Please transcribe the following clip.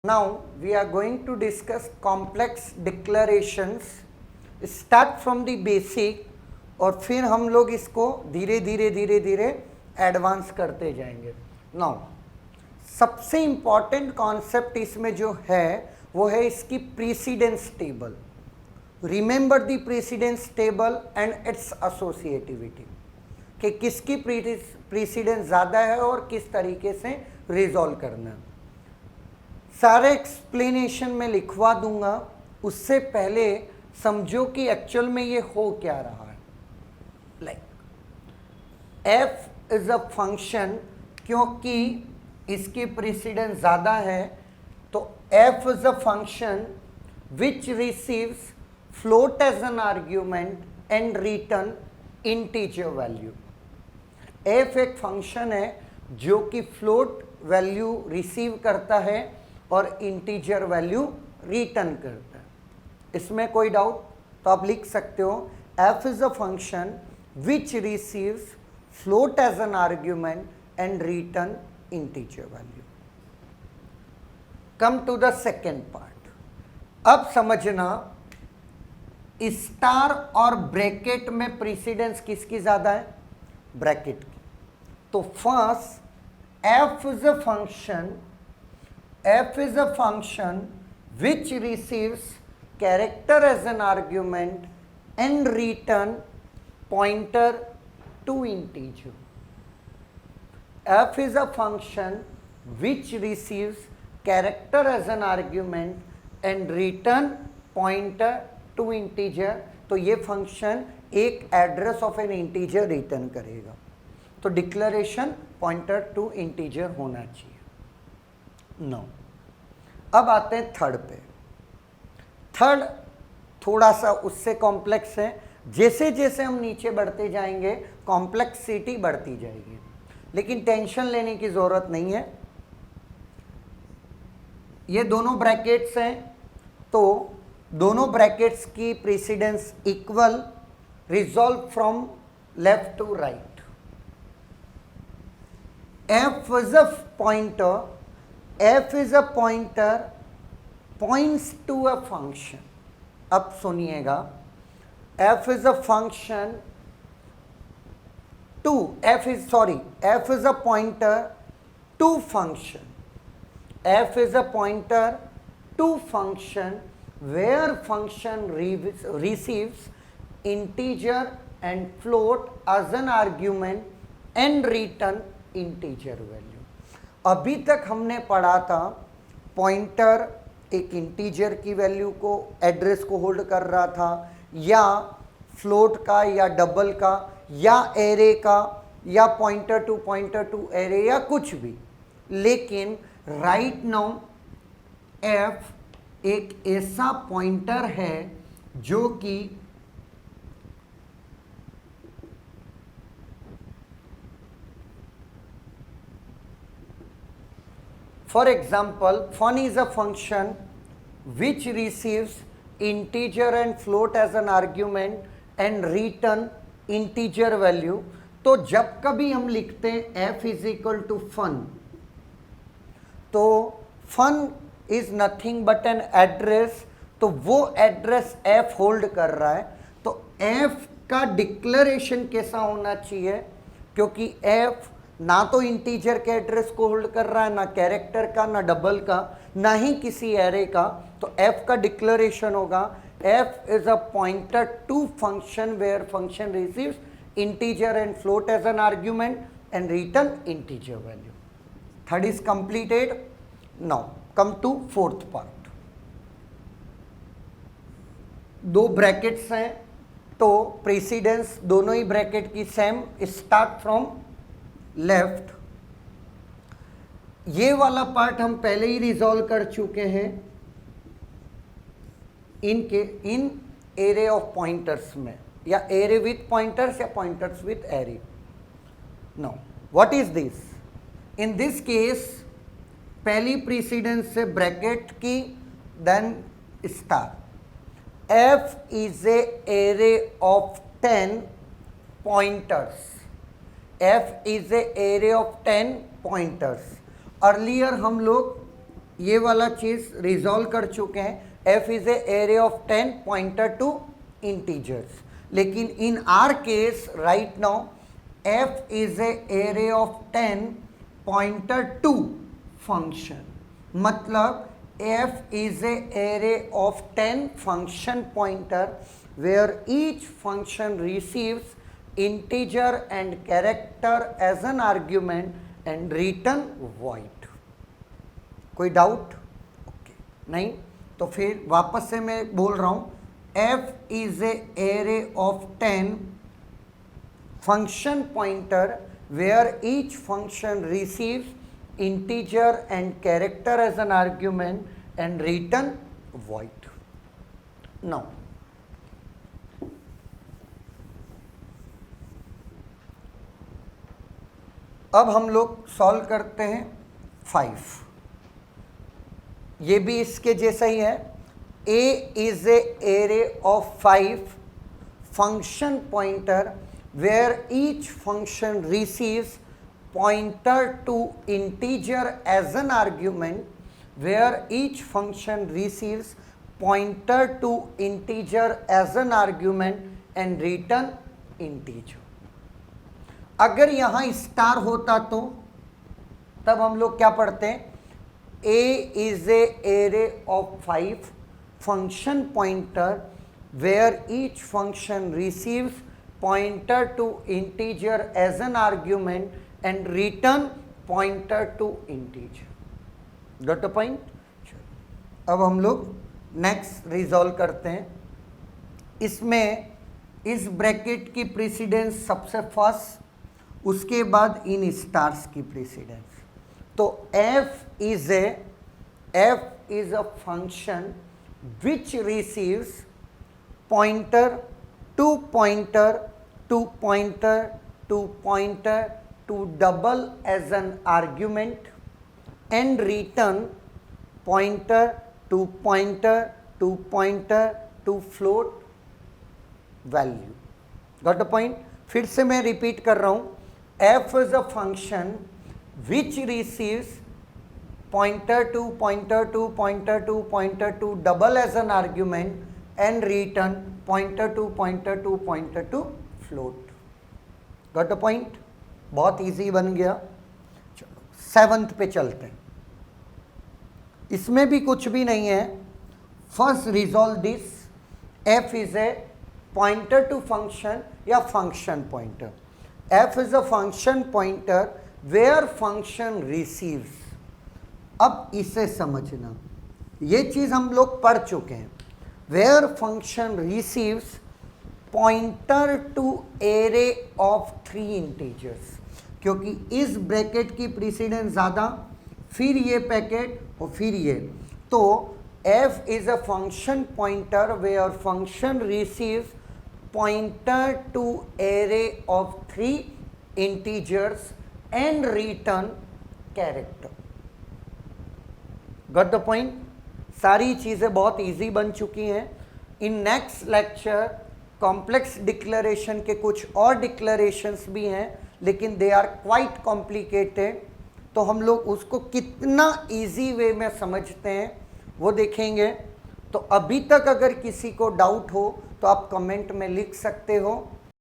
Now we are going to discuss complex declarations. Start from the basic और फिर हम लोग इसको धीरे धीरे एडवांस करते जाएंगे. Now सबसे इंपॉर्टेंट कॉन्सेप्ट इसमें जो है वो है इसकी precedence table. Remember the precedence table and it's associativity, कि किसकी प्रीसीडेंस ज़्यादा है और किस तरीके से रिजॉल्व करना है. सारे एक्सप्लेनेशन में लिखवा दूंगा, उससे पहले समझो कि एक्चुअल में ये हो क्या रहा है. Like F is a function, क्योंकि इसकी प्रीसीडेंस ज़्यादा है तो F is a function which receives float as an argument and return integer value. एफ एक फंक्शन है जो कि फ्लोट वैल्यू रिसीव करता है और इंटीजर वैल्यू रिटर्न करता है. इसमें कोई डाउट? तो आप लिख सकते हो F is a function which receives float as an argument and return integer value. Come to the second part. अब समझना स्टार और ब्रैकेट में प्रीसीडेंस किसकी ज्यादा है? ब्रैकेट की. तो first F is a function which receives character as an argument and return pointer to integer. F is a function which receives character as an argument and return pointer to integer. तो ये function एक address of N integer return करेगा. तो declaration pointer to integer होना चाहिए. No, अब आते हैं थर्ड पे. थर्ड थोड़ा सा उससे कॉम्प्लेक्स है. जैसे जैसे हम नीचे बढ़ते जाएंगे कॉम्प्लेक्सिटी बढ़ती जाएगी, लेकिन टेंशन लेने की जरूरत नहीं है. ये दोनों ब्रैकेट्स हैं तो दोनों ब्रैकेट्स की precedence equal, resolve from left to right. F is a pointer, f is a pointer points to a function. अब सुनिएगा, f is a function to f is a pointer to function. f is a pointer to function where function receives integer and float as an argument and return integer value. अभी तक हमने पढ़ा था pointer एक integer की value को, address को hold कर रहा था, या फ्लोट का, या डबल का, या एरे का, या पॉइंटर टू एरे, या कुछ भी. लेकिन राइट नाउ एफ एक ऐसा पॉइंटर है जो कि for example, fun is a function which receives integer and float as an argument and return integer value. तो जब कभी हम लिखते हैं f is equal to fun, तो fun is nothing but an address. तो वो एड्रेस f होल्ड कर रहा है. तो f का डिक्लेरेशन कैसा होना चाहिए? क्योंकि f ना तो इंटीजर के एड्रेस को होल्ड कर रहा है, ना कैरेक्टर का, ना डबल का, ना ही किसी एरे का. तो f का डिक्लेरेशन होगा f is a pointer to function where function receives integer and float as an argument and return integer value. Third is completed. Now come to fourth part. दो brackets हैं तो precedence दोनों ही bracket की same. Start from left. ये वाला part हम पहले ही रिजॉल्व कर चुके हैं इन एरे ऑफ पॉइंटर्स में, या एरे विथ पॉइंटर्स या pointers with array. No, what is this? In this case पहली प्रीसीडेंस से ब्रैकेट की, then star. F is a array of 10 pointers. F is a array of 10 pointers. Earlier हम लोग ये वाला चीज रिजॉल्व कर चुके हैं। f is a array of 10 pointer to integers, लेकिन in our case right now f is a array of 10 pointer to function, मतलब f is a array of 10 function pointer where each function receives integer and character as an argument and return void। कोई doubt? Okay नहीं तो फिर वापस से मैं बोल रहा हूं f is a array of 10 function pointer where each function receives integer and character as an argument and return void। now अब हम लोग सॉल्व करते हैं 5। ये भी इसके जैसा ही है। a is a array of 5 function pointer where each function receives pointer to integer as an argument, where each function receives pointer to integer as an argument and return integer। अगर यहाँ star होता तो तब हम लोग क्या पढ़ते हैं? a is a array of 5 function pointer where each function receives pointer to integer as an argument and return pointer to integer। Got the point? अब हम लोग नेक्स्ट रिजॉल्व करते हैं। इसमें इस ब्रैकेट की प्रेसिडेंस सबसे फर्स्ट, उसके बाद इन स्टार्स की प्रेसिडेंस। तो f is a function which receives pointer to pointer to pointer to pointer to double as an argument and return pointer to pointer to pointer to float value। Got the point? फिर से मैं repeat कर रहा हूँ, f is a function which receives pointer to pointer to pointer to pointer to double as an argument and return pointer to pointer to pointer to float। Got the point? बहुत easy बन गया। चलो 7th पे चलते हैं। इसमें भी कुछ भी नहीं है। First resolve this. f is a pointer to function या function pointer. f is a function pointer where function receives. अब इसे समझना, ये चीज हम लोग पढ़ चुके हैं। Where function receives pointer to array of 3 integers, क्योंकि इस ब्रैकेट की प्रेसिडेंस ज़्यादा, फिर ये पैकेट और फिर ये। तो f is a function pointer where function receives pointer to array of 3 integers and return character. Got the point? सारी चीज़ें बहुत इजी बन चुकी हैं। In next lecture complex declaration के कुछ और डिक्लेरेशंस भी हैं, लेकिन दे आर क्वाइट कॉम्प्लिकेटेड। तो हम लोग उसको कितना इजी वे में समझते हैं वो देखेंगे। तो अभी तक अगर किसी को डाउट हो तो आप कमेंट में लिख सकते हो।